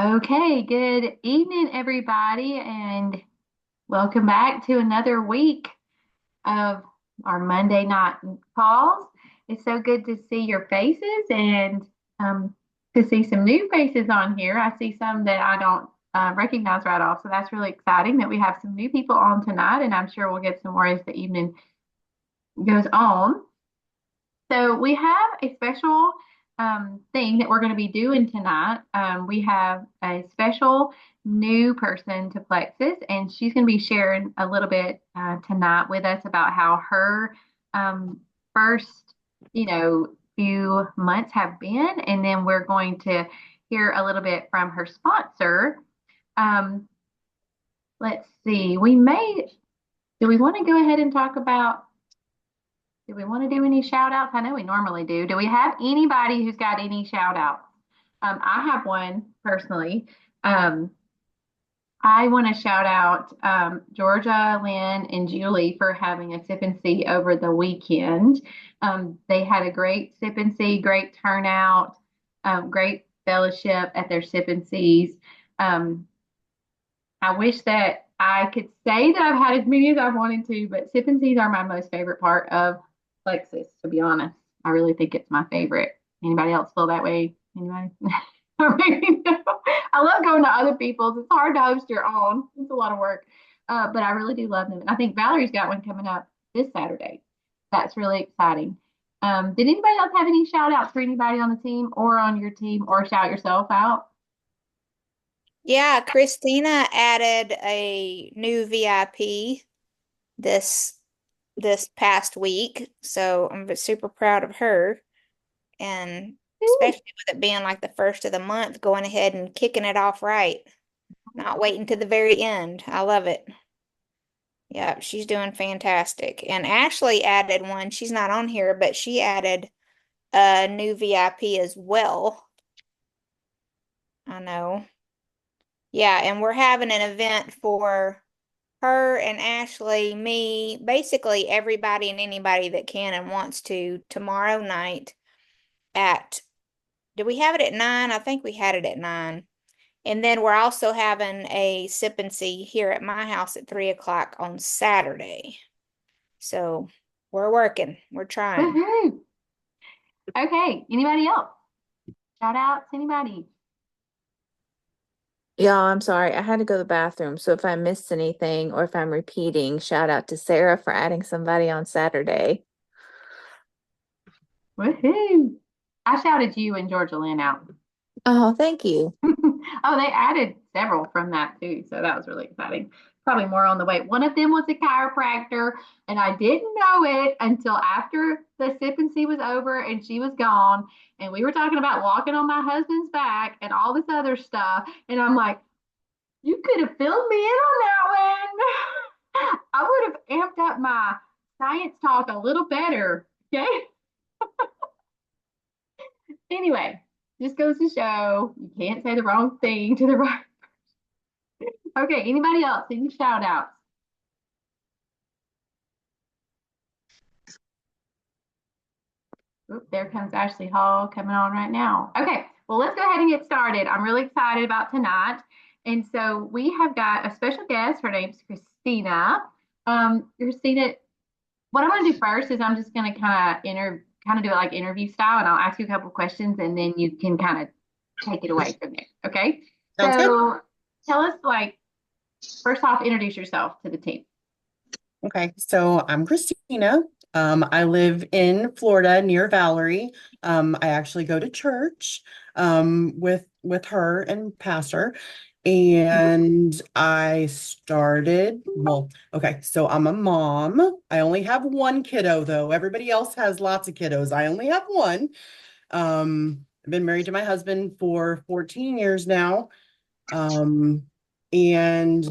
Okay, good evening, everybody, and welcome back to another week of our Monday night calls. It's so good to see your faces and to see some new faces on here. I see some that I don't recognize right off, so that's really exciting that we have some new people on tonight, and I'm sure we'll get some more as the evening goes on. So we have a special thing that we're going to be doing tonight. We have a special new person to Plexus, and she's going to be sharing a little bit tonight with us about how her first, few months have been, and then we're going to hear a little bit from her sponsor. Um, let's see. Do we want to go ahead and talk about? Do we want to do any shout outs? I know we normally do. Do we have anybody who's got any shout outs? I have one personally. Um, I want to shout out Georgia, Lynn, and Julie for having a sip and see over the weekend. They had a great sip and see, great turnout, great fellowship at their sip and sees. Um, I wish that I could say that I've had as many as I've wanted to, but sip and seas are my most favorite part of Plexus, to be honest. I really think it's my favorite. Anybody else feel that way? Anybody? Or maybe no. I love going to other people's. It's hard to host your own. It's a lot of work. But I really do love them. And I think Valerie's got one coming up this Saturday. That's really exciting. Did anybody else have any shout outs for anybody on the team or on your team or shout yourself out? Yeah, Christina added a new VIP this this past week, so I'm super proud of her, and especially with it being like the first of the month, going ahead and kicking it off right, not waiting to the very end. I love it. Yeah, she's doing fantastic. And Ashley added one. She's not on here, but she added a new VIP as well. I know. Yeah, and we're having an event for her and Ashley, me, basically everybody and anybody that can and wants to tomorrow night at, did we have it at 9? I think we had it at 9. And then we're also having a sip and see here at my house at 3 o'clock on Saturday. So we're working, we're trying. Woohoo! Okay, anybody else? Shout outs, anybody? Y'all, I'm sorry. I had to go to the bathroom. So if I missed anything or if I'm repeating, shout out to Sarah for adding somebody on Saturday. Woohoo! I shouted you and Georgia Lynn out. Oh, thank you. Oh, they added several from that too, so that was really exciting. Probably more on the way. One of them was a chiropractor, and I didn't know it until after the sip and see was over and she was gone. And we were talking about walking on my husband's back and all this other stuff. And I'm like, you could have filled me in on that one. I would have amped up my science talk a little better. Okay. Anyway, just goes to show you can't say the wrong thing to the right. Okay, anybody else? Any shout outs? Oop, there comes Ashley Hall coming on right now. Okay, well, let's go ahead and get started. I'm really excited about tonight. And so we have got a special guest. Her name's Christina. Christina, what I'm going to do first is I'm just going to kind of do it like interview style, and I'll ask you a couple questions, and then you can kind of take it away from there. Okay. Sounds good. So tell us, like, first off, introduce yourself to the team. Okay, so I'm Christina. I live in Florida near Valerie. I actually go to church with her and pastor. And I started, well, okay, so I'm a mom. I only have one kiddo though. Everybody else has lots of kiddos. I only have one. I've been married to my husband for 14 years now. Um, and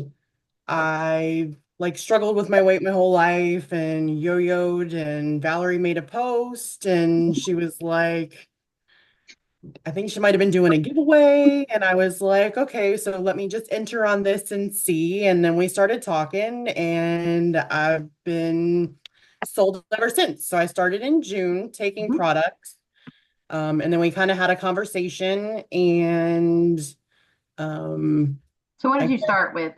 I've like struggled with my weight my whole life and yo-yoed, and Valerie made a post and she was like, I think she might have been doing a giveaway. And I was like, okay, so let me just enter on this and see. And then we started talking and I've been sold ever since. So I started in June taking Mhm. products. And then we kind of had a conversation and Um, So what I did you guess, start with?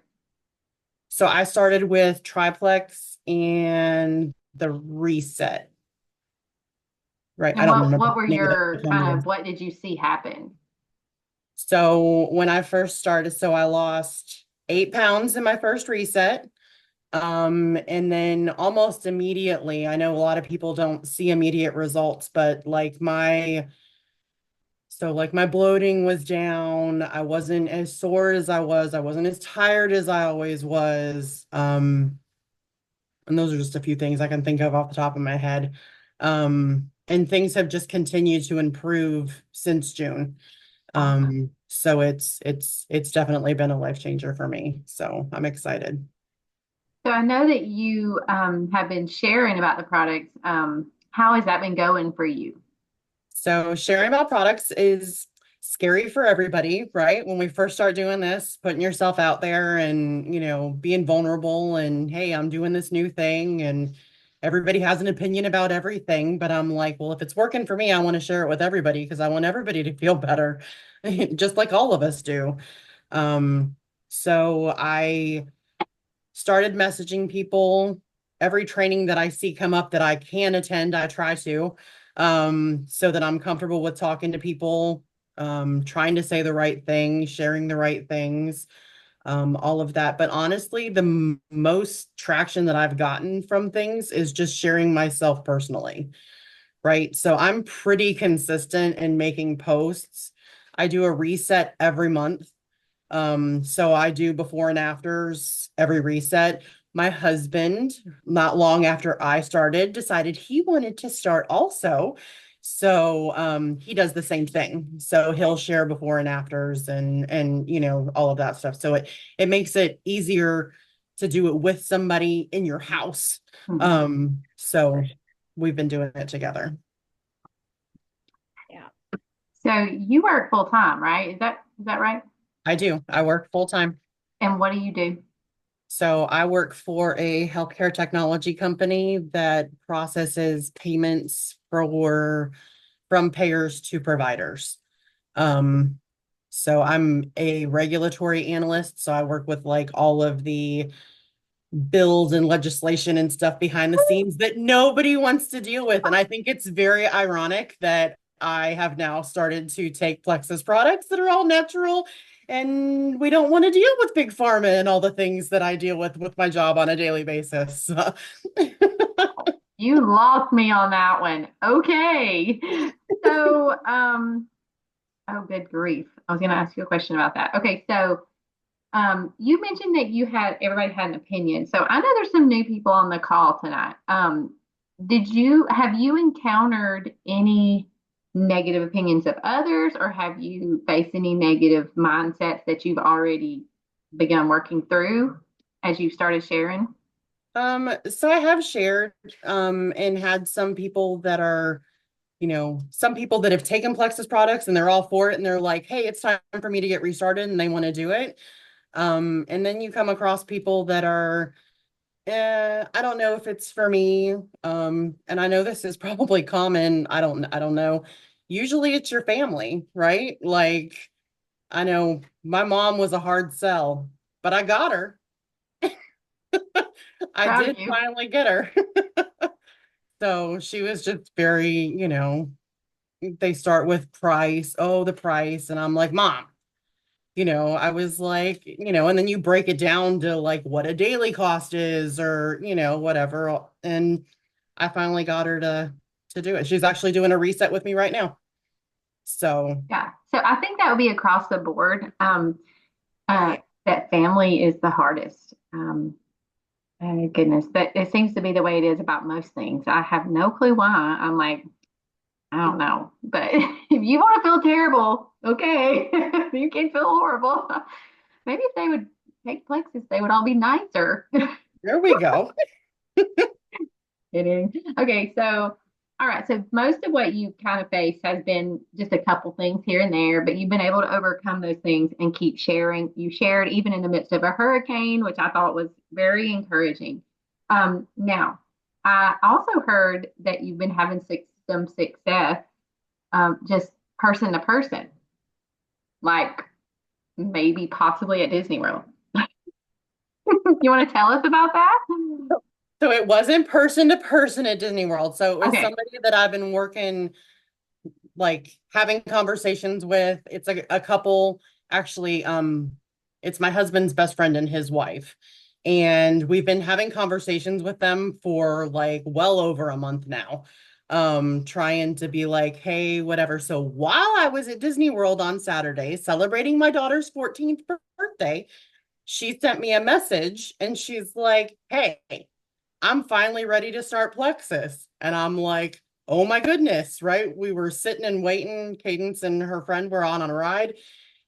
so I started with Triplex and the Reset. Right. I And don't remember what were the name of the your kind of formula. what did you see happen? So when I first started, so I lost 8 pounds in my first reset. And then almost immediately, I know a lot of people don't see immediate results, but like my bloating was down. I wasn't as sore as I was. I wasn't as tired as I always was. And those are just a few things I can think of off the top of my head. And things have just continued to improve since June. Awesome. So it's definitely been a life changer for me. So I'm excited. So I know that you have been sharing about the products. How has that been going for you? So sharing about products is scary for everybody, right? When we first start doing this, putting yourself out there and, being vulnerable and, hey, I'm doing this new thing and everybody has an opinion about everything, but I'm like, well, if it's working for me, I want to share it with everybody because I want everybody to feel better, just like all of us do. Um, so I started messaging people. Every training that I see come up that I can attend, I try to, so that I'm comfortable with talking to people, trying to say the right thing, sharing the right things, all of that. But honestly, the most traction that I've gotten from things is just sharing myself personally, right? So I'm pretty consistent in making posts. I do a reset every month. So I do before and afters every reset. My husband, not long after I started, decided he wanted to start also. So he does the same thing. So he'll share before and afters and all of that stuff. So it makes it easier to do it with somebody in your house. Mhm. So we've been doing it together. Yeah. So you work full time, right? Is that right? I do. I work full time. And what do you do? So I work for a healthcare technology company that processes payments from payers to providers. Um, so I'm a regulatory analyst, so I work with like all of the bills and legislation and stuff behind the scenes that nobody wants to deal with. And I think it's very ironic that I have now started to take Plexus products that are all natural and we don't want to deal with big pharma and all the things that I deal with my job on a daily basis. You lost me on that one. Okay. So, oh, good grief. I was going to ask you a question about that. Okay, so you mentioned that everybody had an opinion. So I know there's some new people on the call tonight. Have you encountered any negative opinions of others, or have you faced any negative mindsets that you've already begun working through as you started sharing? So I have shared and had some people that have taken Plexus products and they're all for it and they're like, hey, it's time for me to get restarted and they want to do it. And then you come across people that are, I don't know if it's for me. And I know this is probably common. I don't know. Usually it's your family, right? Like I know my mom was a hard sell, but I got her. I Proud did of you. finally get her. So she was just very, they start with price. Oh, the price. And I'm like, Mom, I was like, and then you break it down to like what a daily cost is or, whatever. And I finally got her to do it. She's actually doing a reset with me right now. So Yeah. So I think that would be across the board. That family is the hardest. Oh goodness, but it seems to be the way it is about most things. I have no clue why. I'm like, I don't know. But if you want to feel terrible, okay, you can feel horrible. Maybe if they would take Plexus, they would all be nicer. there we go. Kidding. Okay, so all right, so most of what you kind of face has been just a couple things here and there, but you've been able to overcome those things and keep sharing. You shared even in the midst of a hurricane, which I thought was very encouraging. Now, I also heard that you've been having some success just person to person, like maybe possibly at Disney World. You want to tell us about that? So it wasn't person to person at Disney World. So it was Okay. somebody that I've been working, like having conversations with. It's a couple, actually. It's my husband's best friend and his wife. And we've been having conversations with them for like well over a month now. Trying to be like, hey, whatever. So while I was at Disney World on Saturday celebrating my daughter's 14th birthday, she sent me a message and she's like, hey, I'm finally ready to start Plexus. And I'm like, oh my goodness, right? We were sitting and waiting. Cadence and her friend were on a ride.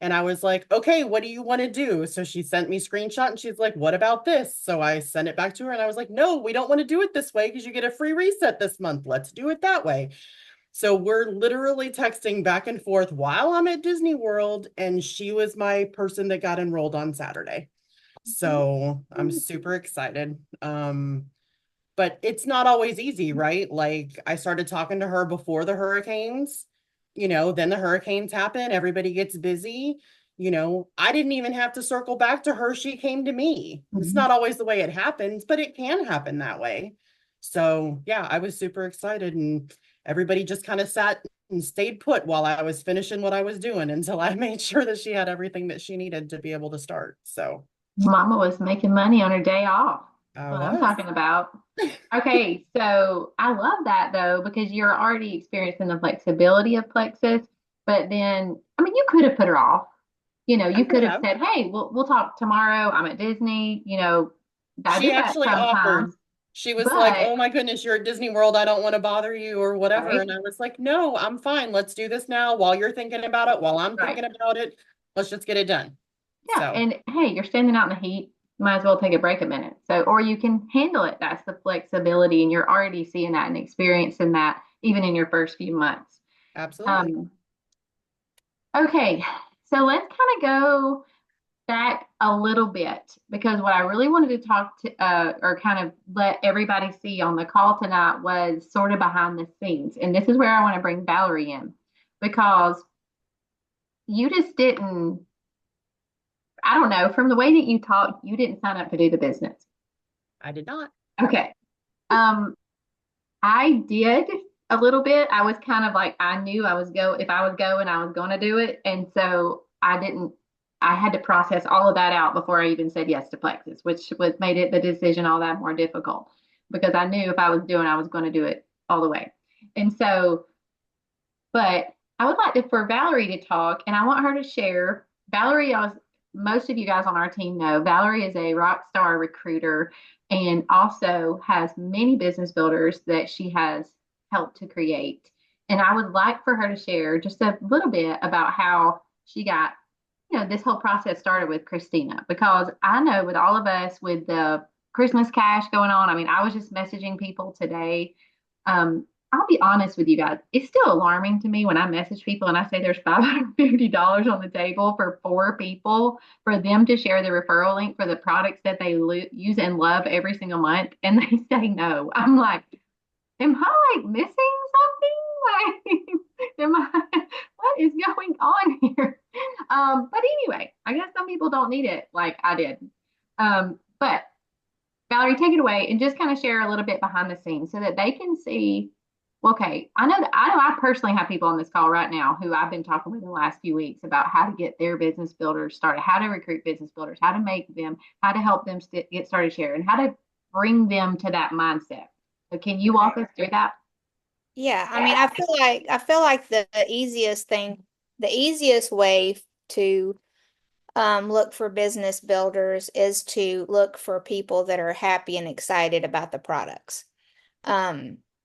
And I was like, okay, what do you want to do? So she sent me a screenshot and she's like, what about this? So I sent it back to her and I was like, no, we don't want to do it this way because you get a free reset this month. Let's do it that way. So we're literally texting back and forth while I'm at Disney World. And she was my person that got enrolled on Saturday. So I'm super excited. But it's not always easy, right? Like I started talking to her before the hurricanes, then the hurricanes happen, everybody gets busy. I didn't even have to circle back to her. She came to me. It's not always the way it happens, but it can happen that way. So yeah, I was super excited and everybody just kind of sat and stayed put while I was finishing what I was doing until I made sure that she had everything that she needed to be able to start. So Mama was making money on her day off. I What I'm was. talking about. Okay, so I love that though, because you're already experiencing the flexibility of Plexus, but then, I mean, you could have put her off. I You could could have have. said, hey, we'll talk tomorrow. I'm at Disney. I She do that actually sometimes, offered. She was like, but "Oh my goodness, you're at Disney World. I don't want to bother you or whatever." right, And I was like, "No, I'm fine. Let's do this now while you're thinking about it, while I'm right. thinking about it. Let's just get it done." Yeah, So, and hey, you're standing out in the heat. Might as well take a break a minute. So, or you can handle it. That's the flexibility, and you're already seeing that and experiencing that even in your first few months. absolutely. Um, okay, so let's kind of go back a little bit because what I really wanted to talk to or kind of let everybody see on the call tonight was sort of behind the scenes. And this is where I want to bring Valerie in because you just didn't, I don't know, from the way that you talked, you didn't sign up to do the business. I did not. Okay. Um, I did a little bit. I was kind of like I knew I was go if I was going, I was going to do it, and so I didn't. I had to process all of that out before I even said yes to Plexus, which was made it the decision all that more difficult because I knew if I was doing, I was going to do it all the way. And so, but I would like to for Valerie to talk, and I want her to share. Valerie, most of you guys on our team know Valerie is a rock star recruiter and also has many business builders that she has helped to create. And I would like for her to share just a little bit about how she got, this whole process started with Christina, because I know with all of us with the Christmas cash going on, I mean, I was just messaging people today. I'll be honest with you guys, it's still alarming to me when I message people and I say there's $550 on the table for 4 people for them to share the referral link for the products that they use and love every single month, and they say no. I'm like, am I like missing something? Like, am I, what is going on here? But anyway, I guess some people don't need it like I did. But Valerie, take it away and just kind of share a little bit behind the scenes so that they can see. Well, okay, I personally have people on this call right now who I've been talking with in the last few weeks about how to get their business builders started, how to recruit business builders, how to make them, how to help them get started sharing, and how to bring them to that mindset. So can you walk us through that? Yeah, I mean, I feel like the easiest way to look for business builders is to look for people that are happy and excited about the products.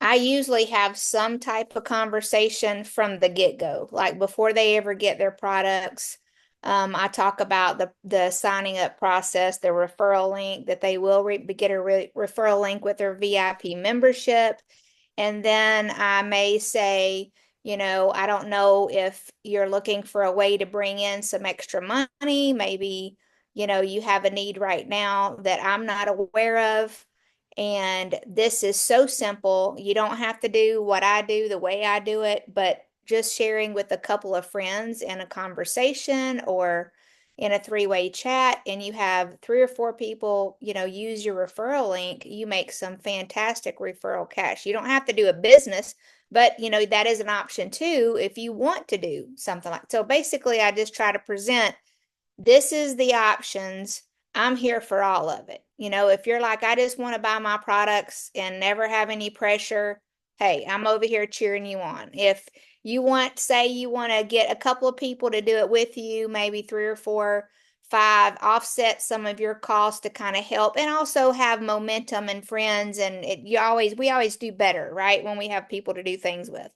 I usually have some type of conversation from the get-go, like before they ever get their products. I talk about the signing up process, the referral link that they will get a referral link with their VIP membership. And then I may say, I don't know if you're looking for a way to bring in some extra money. Maybe, you have a need right now that I'm not aware of. And this is so simple. You don't have to do what I do the way I do it, but just sharing with a couple of friends in a conversation or, in a three-way chat and you have 3 or 4 people, use your referral link, you make some fantastic referral cash. You don't have to do a business, but that is an option too if you want to do something like. So basically, I just try to present, this is the options. I'm here for all of it. If you're like, I just want to buy my products and never have any pressure, hey, I'm over here cheering you on. If you say you want to get a couple of people to do it with you, maybe 3 or 4, 5, offset some of your costs to kind of help and also have momentum and friends. And we always do better, right? When we have people to do things with.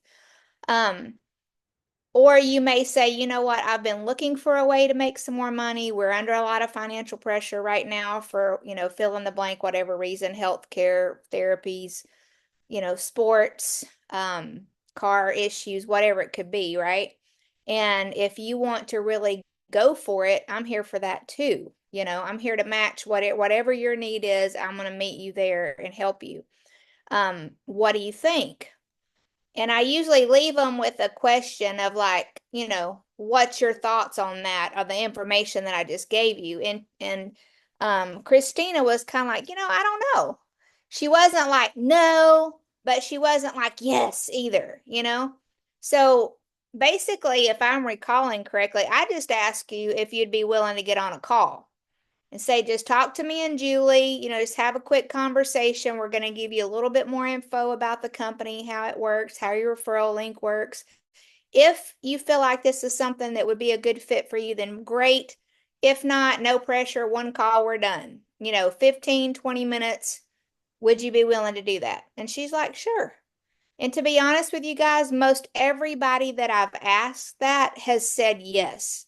Or you may say, you know what, I've been looking for a way to make some more money. We're under a lot of financial pressure right now for, fill in the blank, whatever reason, healthcare, therapies, sports, car issues, whatever it could be, right? And if you want to really go for it, I'm here for that too. I'm here to match whatever your need is. I'm going to meet you there and help you. What do you think? And I usually leave them with a question of like, what's your thoughts on that or the information that I just gave you? And Christina was kind of like, I don't know. She wasn't like, no, but she wasn't like, yes, either, So basically, if I'm recalling correctly, I just ask you if you'd be willing to get on a call and say, just talk to me and Julie, just have a quick conversation. We're going to give you a little bit more info about the company, how it works, how your referral link works. If you feel like this is something that would be a good fit for you, then great. If not, no pressure, one call, we're done. 15, 20 minutes. Would you be willing to do that? And she's like, sure. And to be honest with you guys, most everybody that I've asked that has said yes.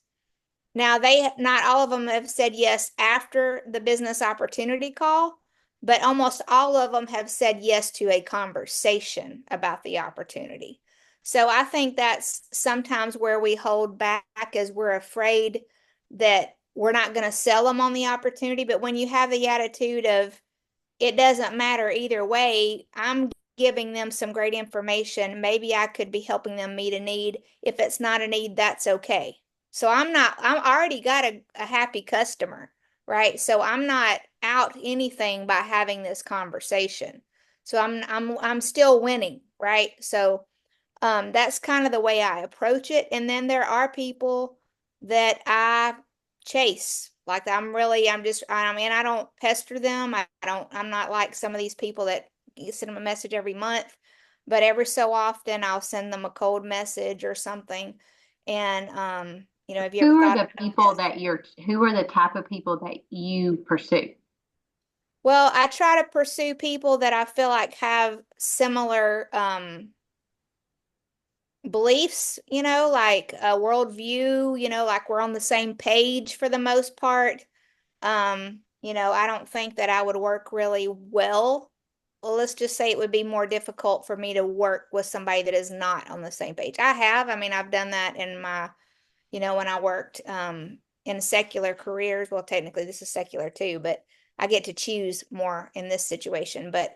Now, not all of them have said yes after the business opportunity call, but almost all of them have said yes to a conversation about the opportunity. So I think that's sometimes where we hold back, is we're afraid that we're not going to sell them on the opportunity. But when you have the attitude of, it doesn't matter either way, I'm giving them some great information. Maybe I could be helping them meet a need. If it's not a need, that's okay. So I'm already got a happy customer, right? So I'm not out anything by having this conversation. So I'm still winning, right? So that's kind of the way I approach it. And then there are people that I chase. Like I mean, I don't pester them. I'm not like some of these people that you send them a message every month, but every so often I'll send them a cold message or something. And, have you ever Who are thought the people about this? who are the type of people that you pursue? Well, I try to pursue people that I feel like have similar, beliefs, like a worldview, like we're on the same page for the most part. I don't think that I would work really well. Well, let's just say it would be more difficult for me to work with somebody that is not on the same page. I mean, I've done that in my, when I worked in secular careers. Well, technically this is secular too, but I get to choose more in this situation. But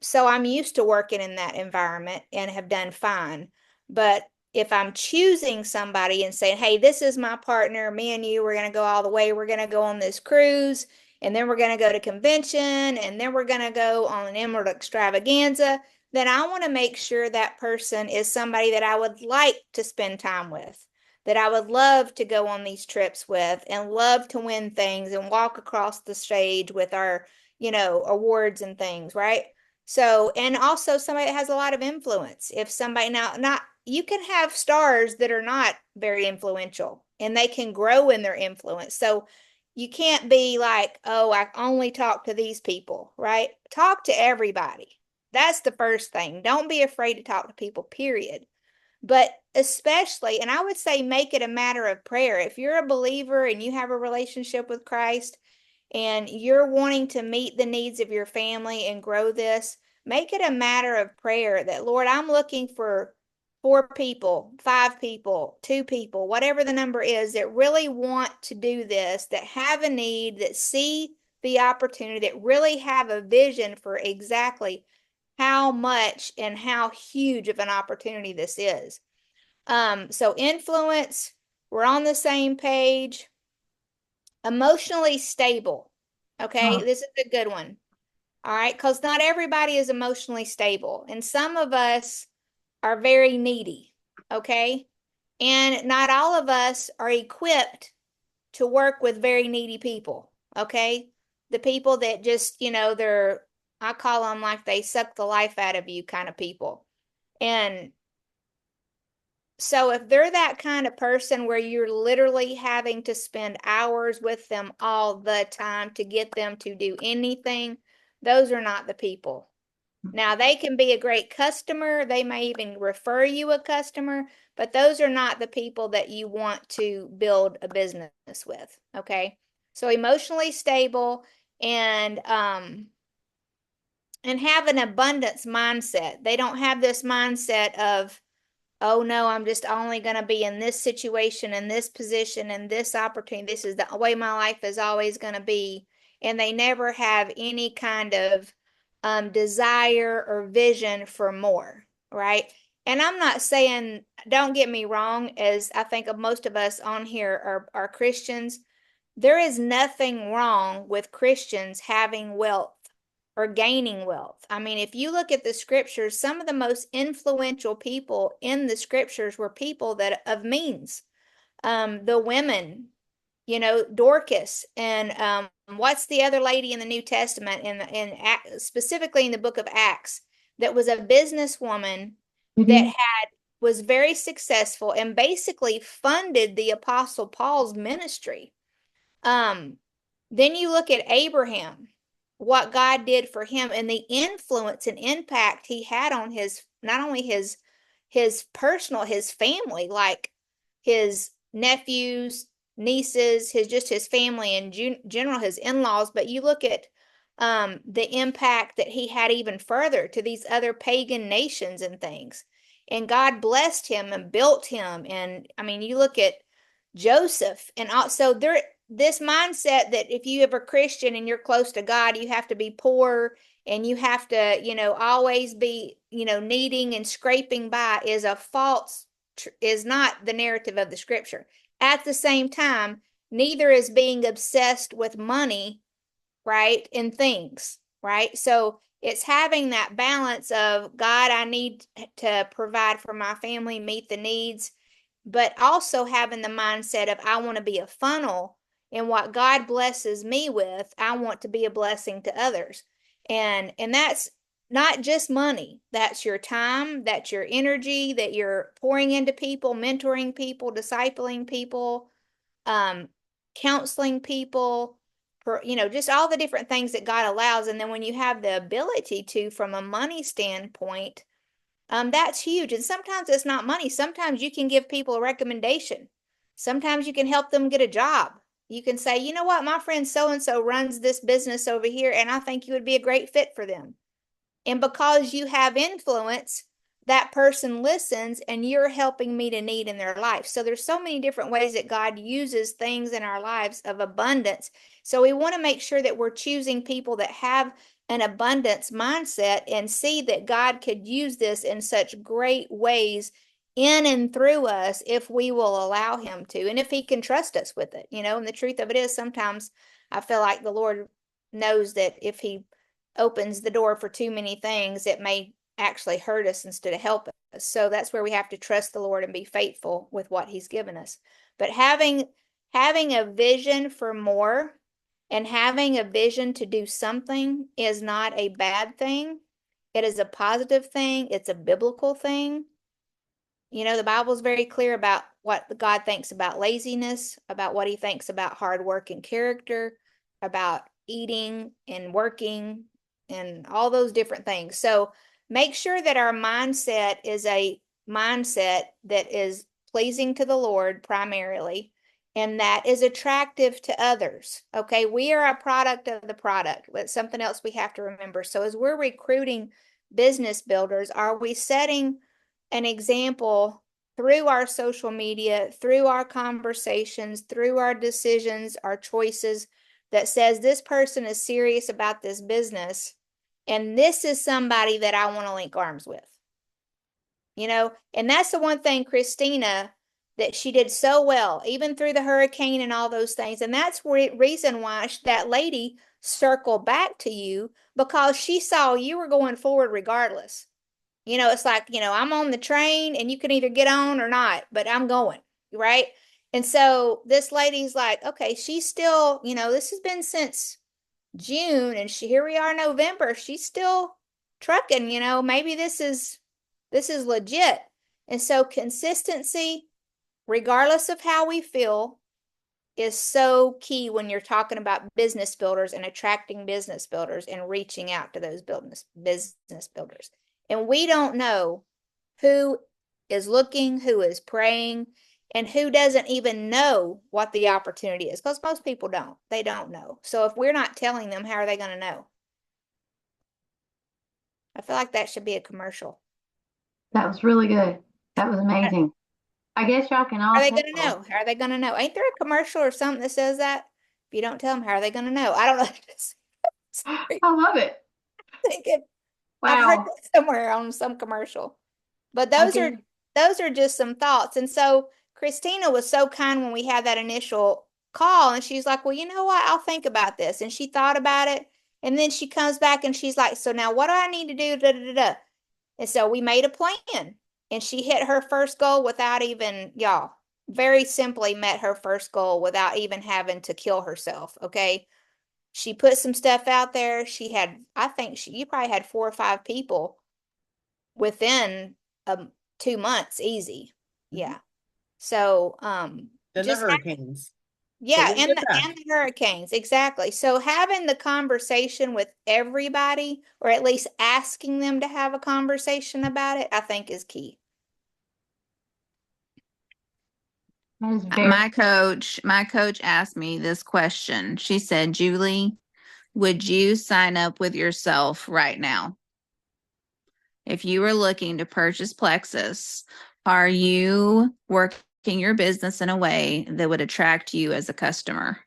so I'm used to working in that environment and have done fine. But if I'm choosing somebody and saying, hey, this is my partner, me and you, we're going to go all the way, we're going to go on this cruise, and then we're going to go to convention, and then we're going to go on an Emerald Extravaganza, then I want to make sure that person is somebody that I would like to spend time with, that I would love to go on these trips with and love to win things and walk across the stage with our, awards and things, right? So, and also somebody that has a lot of influence. If somebody not, you can have stars that are not very influential and they can grow in their influence. So you can't be like, oh, I only talk to these people, right? Talk to everybody. That's the first thing. Don't be afraid to talk to people, period. But especially, and I would say make it a matter of prayer. If you're a believer and you have a relationship with Christ and you're wanting to meet the needs of your family and grow this, make it a matter of prayer that, Lord, I'm looking for 4 people, 5 people, 2 people, whatever the number is, that really want to do this, that have a need, that see the opportunity, that really have a vision for exactly how much and how huge of an opportunity this is. So influence, we're on the same page. Emotionally stable. Okay, Huh. this is a good one. All right, because not everybody is emotionally stable, and some of us are very needy. Okay, and not all of us are equipped to work with very needy people. Okay, the people that just, I call them like they suck the life out of you kind of people. And so if they're that kind of person where you're literally having to spend hours with them all the time to get them to do anything, those are not the people. Now, they can be a great customer. They may even refer you a customer, but those are not the people that you want to build a business with. Okay. So emotionally stable and have an abundance mindset. They don't have this mindset of, oh no, I'm just only going to be in this situation, in this position, in this opportunity. This is the way my life is always going to be. And they never have any kind of desire or vision for more, right? And I'm not saying, don't get me wrong, as I think of most of us on here are Christians. There is nothing wrong with Christians having wealth or gaining wealth. I mean, if you look at the scriptures, some of the most influential people in the scriptures were people that of means. The women, Dorcas, and what's the other lady in the New Testament specifically in the book of Acts that was a businesswoman that was very successful and basically funded the Apostle Paul's ministry. Then you look at Abraham, what God did for him and the influence and impact he had on his, not only his his family, like his nephews, nieces, his family in general, his in-laws, but you look at the impact that he had even further to these other pagan nations and things. And God blessed him and built him. And I mean, you look at Joseph, and also this mindset that if you are a Christian and you're close to God, you have to be poor and you have to, always be, needing and scraping by is not the narrative of the scripture. At the same time, neither is being obsessed with money, right? And things, right? So it's having that balance of, God, I need to provide for my family, meet the needs, but also having the mindset of, I want to be a funnel, and what God blesses me with, I want to be a blessing to others. And that's not just money. That's your time, that's your energy that you're pouring into people, mentoring people, discipling people, counseling people, just all the different things that God allows. And then when you have the ability to, from a money standpoint, that's huge. And sometimes it's not money. Sometimes you can give people a recommendation. Sometimes you can help them get a job. You can say, you know what, my friend so-and-so runs this business over here, and I think you would be a great fit for them. And because you have influence, that person listens and you're helping meet a need in their life. So there's so many different ways that God uses things in our lives of abundance. So we want to make sure that we're choosing people that have an abundance mindset and see that God could use this in such great ways in and through us if we will allow him to, and if he can trust us with it, and the truth of it is, sometimes I feel like the Lord knows that if he opens the door for too many things, it may actually hurt us instead of help us. So that's where we have to trust the Lord and be faithful with what he's given us. But having a vision for more and having a vision to do something is not a bad thing. It is a positive thing. It's a biblical thing. The Bible is very clear about what God thinks about laziness, about what he thinks about hard work and character, about eating and working, and all those different things. So make sure that our mindset is a mindset that is pleasing to the Lord primarily, and that is attractive to others. Okay, we are a product of the product. That's something else we have to remember. So as we're recruiting business builders, are we setting an example through our social media, through our conversations, through our decisions, our choices, that says this person is serious about this business, and this is somebody that I want to link arms with? And that's the one thing Christina that she did so well, even through the hurricane and all those things. And that's reason why that lady circled back to you, because she saw you were going forward regardless. It's like, I'm on the train and you can either get on or not, but I'm going, right? And so this lady's like, okay, she's still, this has been since June, and here we are November. She's still trucking, maybe this is legit. And so consistency, regardless of how we feel, is so key when you're talking about business builders and attracting business builders and reaching out to those business builders. And we don't know who is looking, who is praying, and who doesn't even know what the opportunity is, because most people don't. They don't know. So if we're not telling them, how are they going to know? I feel like that should be a commercial. That was really good. That was amazing. I guess y'all can all How are they tell. going to know? How are they going to know? Ain't there a commercial or something that says that? If you don't tell them, how are they going to know? I don't know. Sorry. I love it. I've heard Wow. that somewhere on some commercial. But I those are just some thoughts. And so Christina was so kind when we had that initial call, and she's like, well, you know what? I'll think about this. And she thought about it. And then she comes back and she's like, so now what do I need to do? Da, da, da, da. And so we made a plan, and she hit her first goal without even, y'all, very simply met her first goal without even having to kill herself. Okay. She put some stuff out there. She had, I think you probably had 4 or 5 people within 2 months, easy. Yeah. So Then the just hurricanes. yeah, But we'll and get back. the hurricanes, exactly. So having the conversation with everybody, or at least asking them to have a conversation about it, I think is key. That is very My coach asked me this question. She said, Julie, would you sign up with yourself right now? If you were looking to purchase Plexus, are you working your business in a way that would attract you as a customer?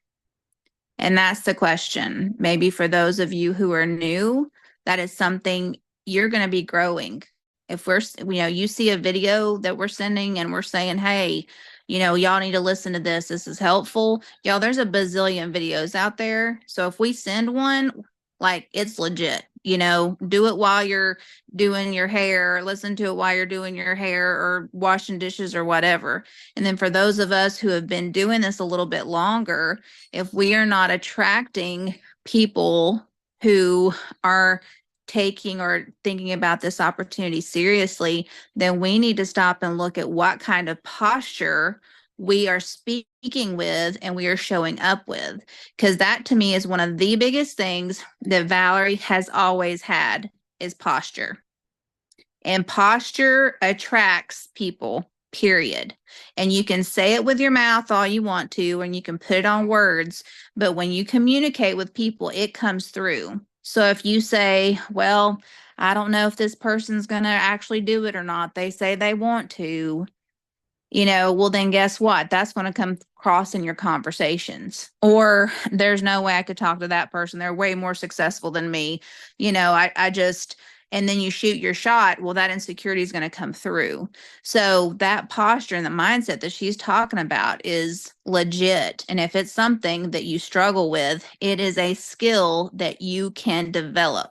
And that's the question. Maybe for those of you who are new, that is something you're going to be growing. If you see a video that we're sending and we're saying, hey, y'all need to listen to this. This is helpful. Y'all, there's a bazillion videos out there. So if we send one, like, it's legit. Do it while you're doing your hair, listen to it while you're doing your hair or washing dishes or whatever. And then for those of us who have been doing this a little bit longer, if we are not attracting people who are taking or thinking about this opportunity seriously, then we need to stop and look at what kind of posture we are speaking with and we are showing up with. Because that to me is one of the biggest things that Valerie has always had is posture. And posture attracts people, period. And you can say it with your mouth all you want to, and you can put it on words, but when you communicate with people, it comes through. So if you say, well, I don't know if this person's going to actually do it or not, they say they want to, well, then guess what? That's going to come across in your conversations. Or there's no way I could talk to that person. They're way more successful than me. And then you shoot your shot. Well, that insecurity is going to come through. So that posture and the mindset that she's talking about is legit. And if it's something that you struggle with, it is a skill that you can develop.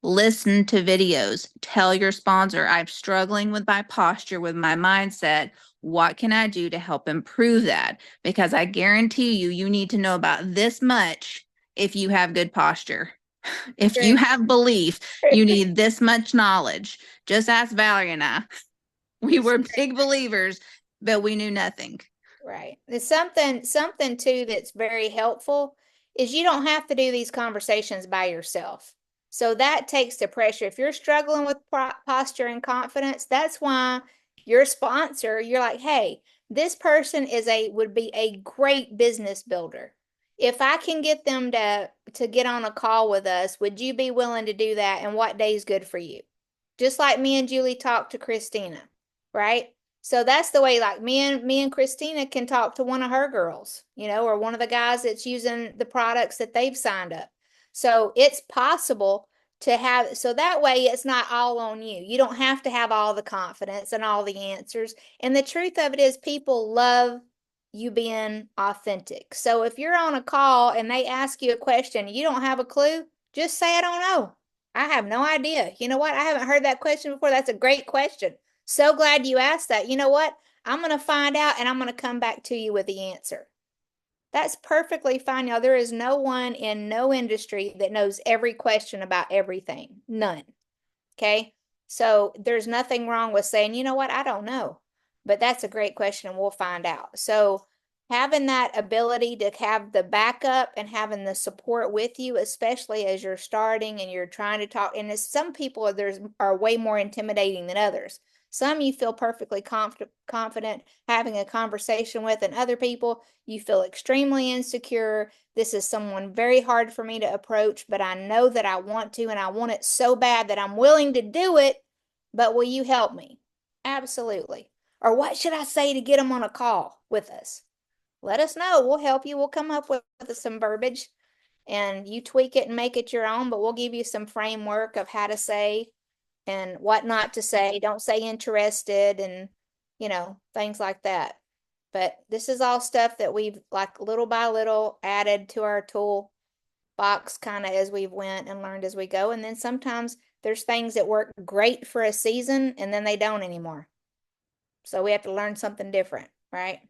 Listen to videos. Tell your sponsor, I'm struggling with my posture, with my mindset. What can I do to help improve that? Because I guarantee you need to know about this much if you have good posture. If you have belief, you need this much knowledge. Just ask Valerie and I. We were big believers, but we knew nothing. Right. There's something too that's very helpful is you don't have to do these conversations by yourself. So that takes the pressure. If you're struggling with posture and confidence, that's why your sponsor, you're like, hey, this person would be a great business builder. If I can get them to get on a call with us, would you be willing to do that? And what day is good for you? Just like me and Julie talked to Christina, right? So that's the way, like me and Christina can talk to one of her girls, or one of the guys that's using the products that they've signed up. So it's possible to have, so that way it's not all on you. You don't have to have all the confidence and all the answers. And the truth of it is, people love you being authentic. So if you're on a call and they ask you a question, you don't have a clue, just say, I don't know. I have no idea. You know what? I haven't heard that question before. That's a great question. So glad you asked that. You know what? I'm going to find out and I'm going to come back to you with the answer. That's perfectly fine, y'all. There is no one in no industry that knows every question about everything. None. Okay. So there's nothing wrong with saying, you know what, I don't know. But that's a great question and we'll find out. So having that ability to have the backup and having the support with you, especially as you're starting and you're trying to talk, and as some people are way more intimidating than others. Some you feel perfectly confident having a conversation with, and other people you feel extremely insecure. This is someone very hard for me to approach, but I know that I want to, and I want it so bad that I'm willing to do it, but will you help me? Absolutely. Or what should I say to get them on a call with us? Let us know. We'll help you. We'll come up with some verbiage and you tweak it and make it your own, but we'll give you some framework of how to say and what not to say. Don't say interested and, things like that. But this is all stuff that we've, like, little by little added to our tool box kind of as we've went and learned as we go. And then sometimes there's things that work great for a season and then they don't anymore. So we have to learn something different, right?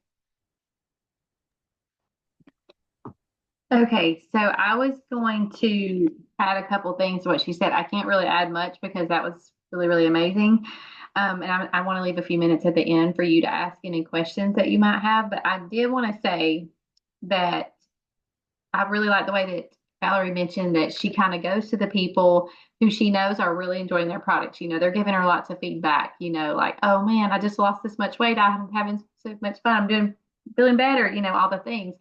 Okay, so I was going to add a couple things to what she said. I can't really add much because that was really, really amazing. And I want to leave a few minutes at the end for you to ask any questions that you might have. But I did want to say that I really like the way that Valerie mentioned that she kind of goes to the people who she knows are really enjoying their products. They're giving her lots of feedback, like, oh man, I just lost this much weight. I'm having so much fun. Feeling better, all the things.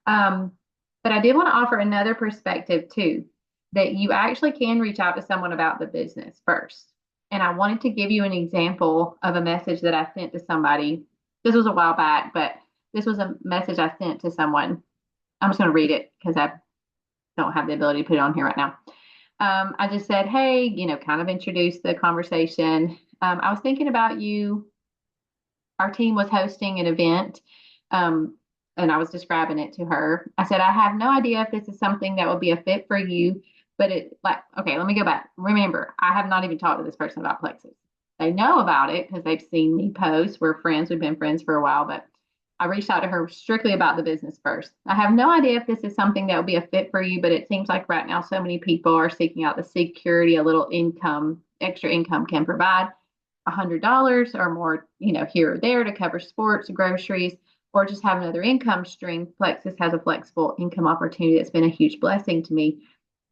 But I did want to offer another perspective too, that you actually can reach out to someone about the business first. And I wanted to give you an example of a message that I sent to somebody. This was a while back, but this was a message I sent to someone. I'm just going to read it because I don't have the ability to put it on here right now. I just said, hey, kind of introduce the conversation. I was thinking about you. Our team was hosting an event. And I was describing it to her. I said, I have no idea if this is something that will be a fit for you, but okay, let me go back. Remember, I have not even talked to this person about Plexus. They know about it because they've seen me post. We're friends. We've been friends for a while, but I reached out to her strictly about the business first. I have no idea if this is something that will be a fit for you, but it seems like right now so many people are seeking out the security a little income, extra income can provide. $100 or more, here or there to cover sports, groceries, or just have another income stream. Plexus has a flexible income opportunity that's been a huge blessing to me.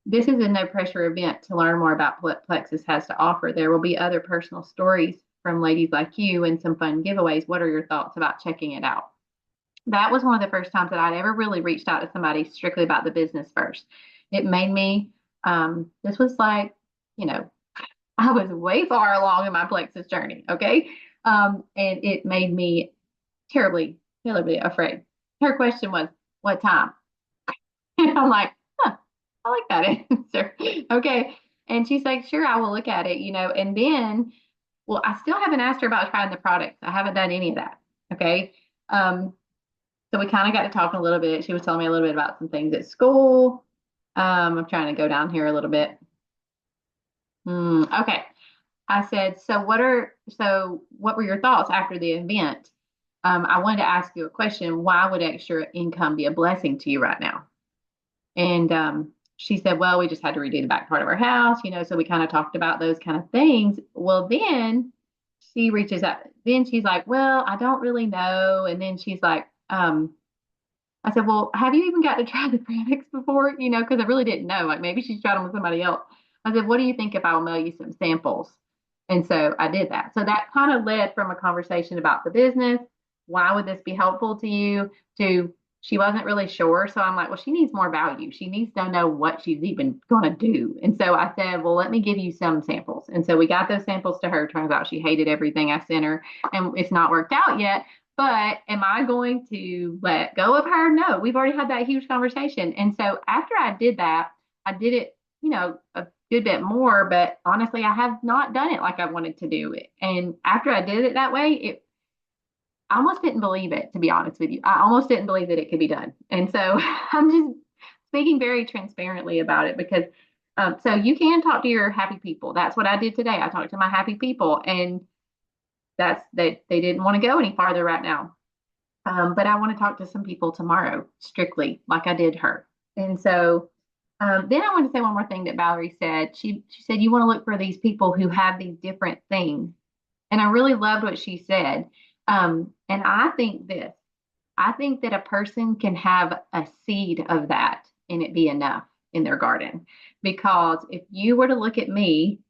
This is a no pressure event to learn more about what Plexus has to offer. There will be other personal stories from ladies like you and some fun giveaways. What are your thoughts about checking it out? That was one of the first times that I'd ever really reached out to somebody strictly about the business first. It made me, this was like, I was way far along in my Plexus journey. Okay. And it made me terribly afraid. Her question was, what time? And I'm like, I like that answer. Okay. And she's like, sure, I will look at it, and then, well, I still haven't asked her about trying the products. I haven't done any of that. Okay. So we kind of got to talking a little bit. She was telling me a little bit about some things at school. I'm trying to go down here a little bit. Okay. I said, so what were your thoughts after the event? I wanted to ask you a question. Why would extra income be a blessing to you right now? And she said, well, we just had to redo the back part of our house, so we kind of talked about those kind of things. Well, then she reaches out. Then she's like, well, I don't really know. And then she's like, I said, well, have you even got to try the products before? Because I really didn't know. Like maybe she's tried them with somebody else. I said, what do you think if I will mail you some samples? And so I did that. So that kind of led from a conversation about the business. Why would this be helpful to you? She wasn't really sure. So I'm like, well, she needs more value. She needs to know what she's even going to do. And so I said, well, let me give you some samples. And so we got those samples to her. Turns out she hated everything I sent her and it's not worked out yet. But am I going to let go of her? No, we've already had that huge conversation. And so after I did that, I did it, good bit more, but honestly, I have not done it like I wanted to do it. And after I did it that way, I almost didn't believe it, to be honest with you. I almost didn't believe that it could be done. And so I'm just speaking very transparently about it because so you can talk to your happy people. That's what I did today. I talked to my happy people, and that's they didn't want to go any farther right now. But I want to talk to some people tomorrow, strictly like I did her. And so then I want to say one more thing that Valerie said. She said you want to look for these people who have these different things, and I really loved what she said. And I think this. I think that a person can have a seed of that and it be enough in their garden. Because if you were to look at me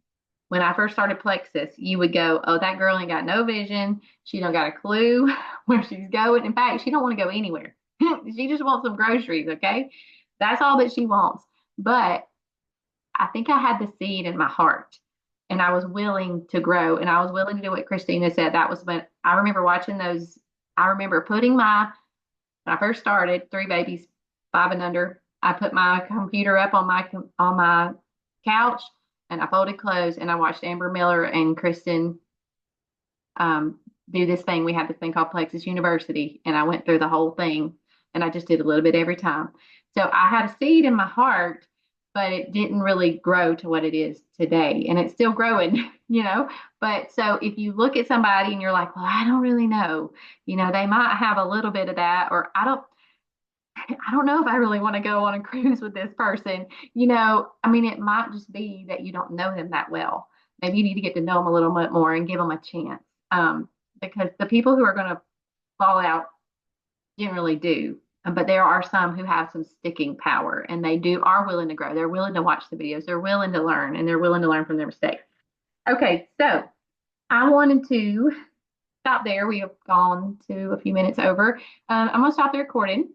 when I first started Plexus, you would go, "Oh, that girl ain't got no vision. She don't got a clue where she's going. In fact, she don't want to go anywhere. She just wants some groceries, okay? That's all that she wants." But I think I had the seed in my heart and I was willing to grow and I was willing to do what Christina said. That was when I remember watching those. I remember putting when I first started, three babies, 5 and under, I put my computer up on my couch and I folded clothes and I watched Amber Miller and Kristen do this thing. We had this thing called Plexus University, and I went through the whole thing, and I just did a little bit every time. So I had a seed in my heart, but it didn't really grow to what it is today, and it's still growing, you know. But so if you look at somebody and you're like, "Well, I don't really know," they might have a little bit of that, or I don't know if I really want to go on a cruise with this person. I mean, it might just be that you don't know them that well. Maybe you need to get to know them a little bit more and give them a chance. Because the people who are going to fall out generally do. But there are some who have some sticking power and are willing to grow. They're willing to watch the videos. They're willing to learn and they're willing to learn from their mistakes. Okay, so I wanted to stop there. We have gone to a few minutes over. I'm going to stop the recording